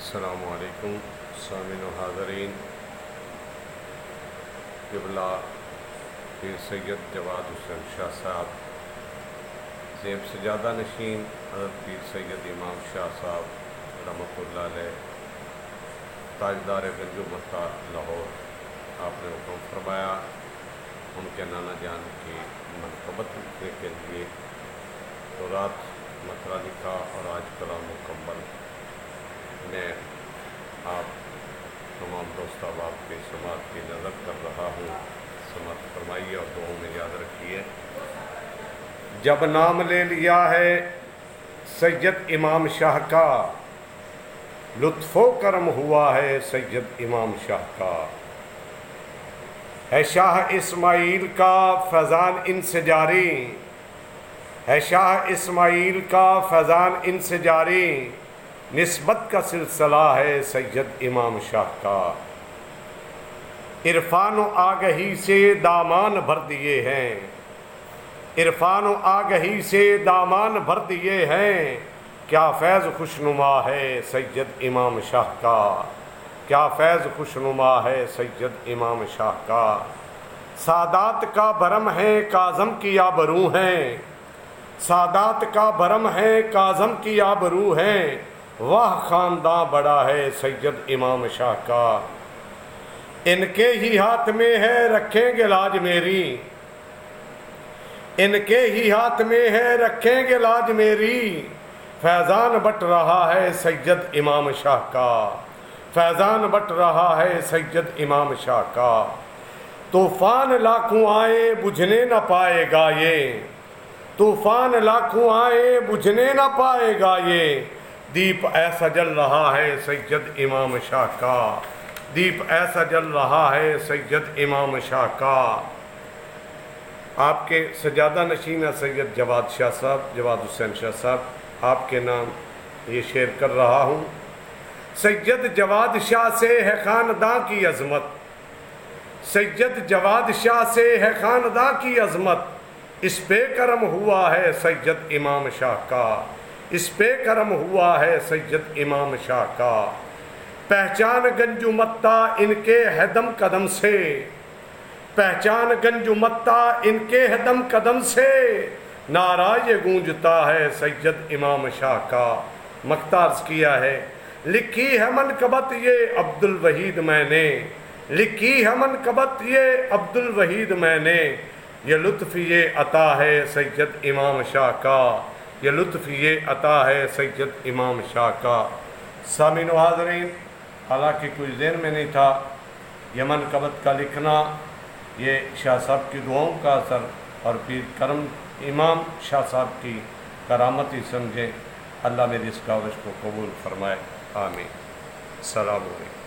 السلام علیکم سامعین و حاضرین۔ قبلہ پیر سید جواد حسین شاہ صاحب، زیب سجادہ نشین حضرت پیر سید امام شاہ صاحب رحمۃ اللہ علیہ، تاجدار گنج و متا لاہور، آپ نے حکم فرمایا ان کے نانا جان کی منقبت لکھنے کے لیے، تو رات مطلع لکھا اور آج کلام مکمل۔ میں آپ تمام دوست احباب کی سماعت کی نظر کر رہا ہوں، سماعت فرمائیے اور دعاؤں میں یاد رکھیے۔ جب نام لے لیا ہے سید امام شاہ کا، لطف و کرم ہوا ہے سید امام شاہ کا، ہے شاہ اسماعیل کا فیضان ان سے جاری، ہے شاہ اسماعیل کا فیضان ان سے جاری، نسبت کا سلسلہ ہے سید امام شاہ کا، عرفان و آگہی سے دامان بھر دیے ہیں، عرفان و آگہی سے دامان بھر دیے ہیں، کیا فیض خوشنما ہے سید امام شاہ کا، کیا فیض خوشنما ہے سید امام شاہ کا، سادات کا بھرم ہے کاظم کی آبرو ہیں، سادات کا بھرم ہے کاظم کی آبرو ہیں، وہ خاندان بڑا ہے سید امام شاہ کا، ان کے ہی ہاتھ میں ہے رکھیں گے لاج میری، ان کے ہی ہاتھ میں ہے رکھیں گے لاج میری، فیضان بٹ رہا ہے سید امام شاہ کا، فیضان بٹ رہا ہے سید امام شاہ کا، طوفان لاکھوں آئے بجھنے نہ پائے گا یہ، طوفان لاکھوں آئے بجھنے نہ پائے گا یہ، دیپ ایسا جل رہا ہے سید امام شاہ کا، دیپ ایسا جل رہا ہے سید امام شاہ کا۔ آپ کے سجادہ نشین سید جواد شاہ صاحب، جواد حسین شاہ صاحب، آپ کے نام یہ شعر کر رہا ہوں۔ سید جواد شاہ سے ہے خاندان کی عظمت، سید جواد شاہ سے ہے خاندان کی عظمت، اس پہ کرم ہوا ہے سید امام شاہ کا، اس پہ کرم ہوا ہے سید امام شاہ کا، پہچان گنج متا ان کے ہے دم قدم سے، پہچان گنج متا ان کے ہے دم قدم سے، نعرہ یہ گونجتا ہے سید امام شاہ کا۔ مختارز کیا ہے، لکھی ہے منقبت یہ عبد الوحید میں نے، لکھی ہے منقبت یہ عبد الوحید میں نے، یہ لطف یہ عطا ہے سید امام شاہ کا، یہ لطف یہ عطا ہے سید امام شاہ کا۔ سامعین و حاضرین، حالانکہ کوئی ذہن میں نہیں تھا یہ منقبت کا لکھنا، یہ شاہ صاحب کی دعاؤں کا اثر اور پیر کرم امام شاہ صاحب کی کرامت ہی سمجھیں۔ اللہ میری اس کاوش کو قبول فرمائے، آمین۔ السلام علیکم۔